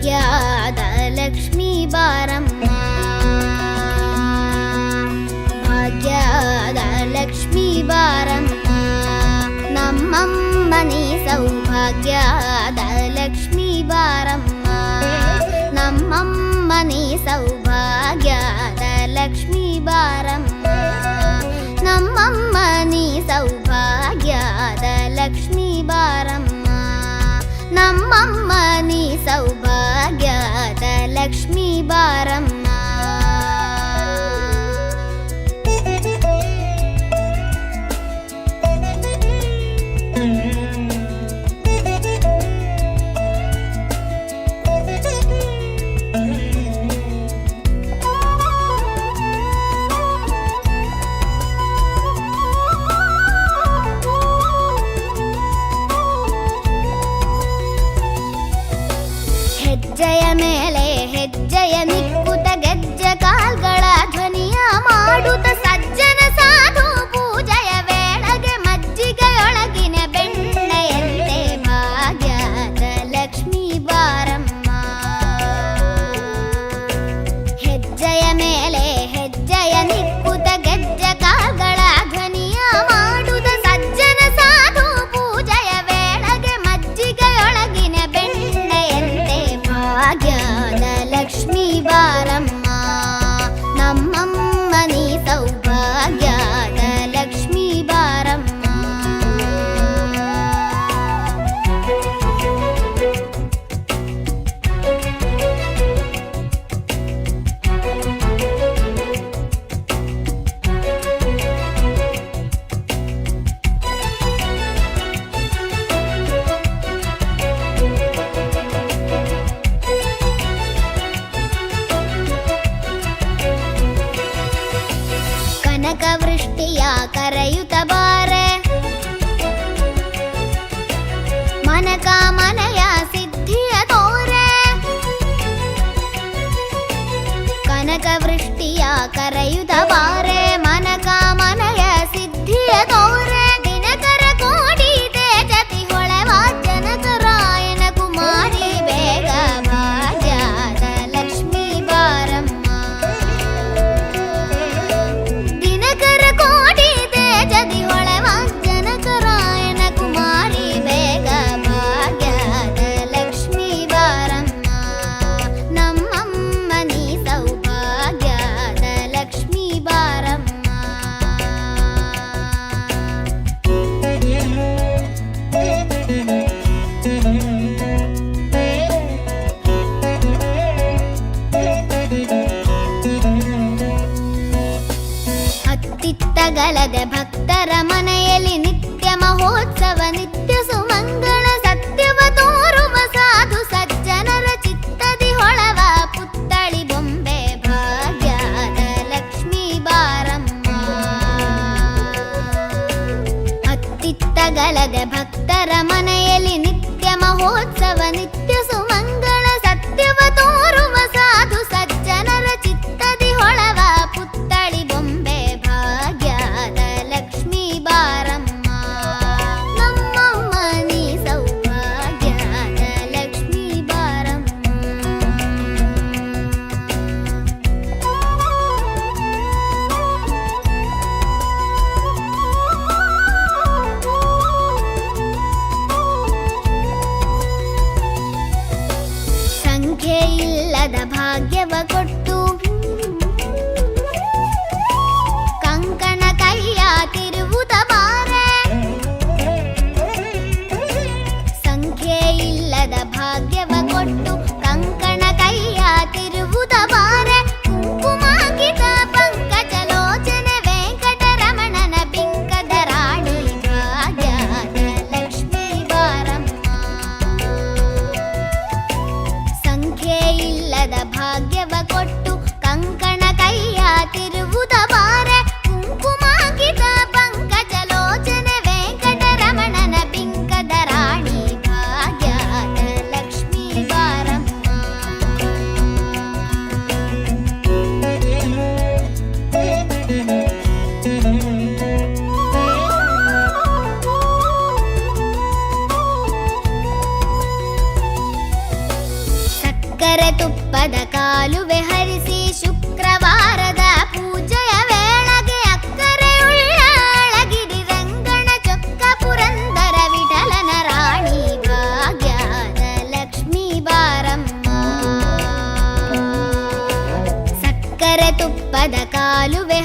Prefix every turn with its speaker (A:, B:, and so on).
A: ಭಾಗ್ಯದ ಲಕ್ಷ್ಮೀ ಬಾರಮ್ಮ, ಭಾಗ್ಯದ ಲಕ್ಷ್ಮೀ ಬಾರಮ್ಮ, ನಮ್ಮಮ್ಮ ನೀ ಸೌಭಾಗ್ಯದ ಲಕ್ಷ್ಮೀ ಬಾರಮ್ಮ, ನಮ್ಮಮ್ಮ ನೀ ಸೌಭಾಗ್ಯದ ಲಕ್ಷ್ಮೀ ಬಾರಮ್ಮ, ನಮ್ಮಮ್ಮ ನೀ ಸೌಭಾಗ್ಯದ ಲಕ್ಷ್ಮೀ ಬಾರಮ್ಮ, ನಮ್ಮಮ್ಮ ನೀ ಸೌಭಾಗ್ಯದ ಲಕ್ಷ್ಮೀ ಬಾರಮ್ಮ. ಹೆಜ್ಜೆಯ ಮೇಲೆ ಹೆಜ್ಜೆಯ ನಿಕ್ಕುತ ಗೆಜ್ಜೆ ಕಾಲ್ಗಳ ಧ್ವನಿಯ ಮಾಡುತ್ತ ಸಜ್ಜನ ಸಾಧು ಪೂಜೆಯ ವೇಳೆಗೆ ಮಜ್ಜಿಗೆಯೊಳಗಿನ ಬೆಣ್ಣೆಯಂತೆ ಭಾಗ್ಯದ ಲಕ್ಷ್ಮೀ ಬಾರಮ್ಮ, ಹೆಜ್ಜೆಯ ಮೇಲೆ ಹೆಜ್ಜೆಯ ನಿಕ್ಕುತ ಗೆಜ್ಜೆ ಕಾಲ್ಗಳ ಧ್ವನಿಯ ಮಾಡುತ್ತ ಸಜ್ಜನ ಸಾಧು ಪೂಜೆಯ ವೇಳೆಗೆ ಮಜ್ಜಿಗೆಯೊಳಗಿನ ಬೆಣ್ಣೆಯಂತೆ ಭಾಗ್ಯದ ಲಕ್ಷ್ಮೀ ಬಾರಮ್ಮ, ನಮ್ಮಮ್ಮ ನೀ ಸೌಭಾಗ್ಯದ ಲಕ್ಷ್ಮೀ ಬಾರಮ್ಮ. ಕನಕವೃಷ್ಟಿಯ ಕರೆಯುತ್ತ ಬಾರೆ, ಮನಕಾಮನೆಯ ಸಿದ್ಧಿಯ ತೋರೆ, ಕನಕವೃಷ್ಟಿಯ ಕರೆಯುತ್ತ ಬಾರೆ, ಮನಕಾಮನೆಯ ಸಿದ್ಧಿಯ ತೋರೆ, ದಿನಕರ ಕೋಟಿ ತೇಜತಿ ಹೊಳೆವ ಜನಕರಾಯನ ಕುಮಾರಿ ಬೇಗ ಭಾಗ್ಯದ ಲಕ್ಷ್ಮೀ ಬಾರಮ್ಮ, ದಿನಕರ ಕೋಟಿ ತೇಜದಿ ಹೊಳೆವ ಜನಕರಾಯನ ಕುಮಾರಿ ಬೇಗ ಭಾಗ್ಯದ ಲಕ್ಷ್ಮೀ ಬಾರಮ್ಮ, ನಮ್ಮಮ್ಮ ನೀ ಸೌಭಾಗ್ಯದ ಲಕ್ಷ್ಮೀ ಬಾರಮ್ಮ. ಹತ್ತಿತ್ತಗಲದೆ ಭಕ್ತರ ಮನೆಯಲ್ಲಿ ನಿತ್ಯ ಮಹೋತ್ಸವ, ನಿತ್ಯ ಸುಮಂಗಳ ಸತ್ಯವ ತೋರುವ ಸಾಧು ಸಜ್ಜನರ ಚಿತ್ತದಿ ಹೊಳವ ಪುತ್ತಳಿ ಬೊಂಬೆ ಭಾಗ್ಯದ ಲಕ್ಷ್ಮೀ ಬಾರಮ್ಮ, ಹತ್ತಿತ್ತಗಲದೆ ಭಕ್ತರ ಮನೆಯಲ್ಲಿ ನಿತ್ಯ ಮಹೋತ್ಸವ, ನಿತ್ಯ ಸುಮಂಗಳ ಸತ್ಯವ ತೋರುವ ಸಾಧು ಸಜ್ಜನರ ಚಿತ್ತದಿ ಹೊಳವ ಪುತ್ತಳಿ ಬೊಂಬೆ ಭಾಗ್ಯದ ಲಕ್ಷ್ಮೀ ಬಾರಮ್ಮ, ನಮ್ಮಮ್ಮ ನೀ ಸೌಭಾಗ್ಯದ ಲಕ್ಷ್ಮೀ ಬಾರಮ್ಮ. ಸಂಖ್ಯೆಯಿಲ್ಲದ ಭಾಗ್ಯವ ಕೊಟ್ಟು ಕಂಕಣ ಕೈಯ ತಿರುವುದ ಬಾರೆ, ಸಂಖ್ಯೆಯಿಲ್ಲದ ಭಾಗ್ಯವ ಕೊಟ್ಟು ಕಂಕಣ ಕೈಯ ತಿರುವುದ ಬಾರೆ, ಕುಂಕುಮಾಂಕಿತ ಪಂಕಜಲೋಚನೆ ವೆಂಕಟರಮಣನ ಬಿಂಕದ ರಾಣಿ ಭಾಗ್ಯದ ಲಕ್ಷ್ಮೀ ಬಾರಮ್ಮ, ಸಂಖ್ಯೆಯಿಲ್ಲದ ಭಾಗ್ಯವ ಸಕ್ಕರೆ ತುಪ್ಪದ ಕಾಲುವೆ ಹರಿಸಿ ಶುಕ್ರವಾರದ ಪೂಜೆಯ ವೇಳೆಗೆ ಅಕ್ಕರೆಯುಳ್ಳ ಅಳಗಿರಿ ರಂಗಣ ಚೊಕ್ಕ ಪುರಂದರ ವಿಠಲನ ರಾಣಿ ಭಾಗ್ಯದ ಲಕ್ಷ್ಮೀ ಬಾರಮ್ಮ. ಸಕ್ಕರೆ ತುಪ್ಪದ ಕಾಲುವೆ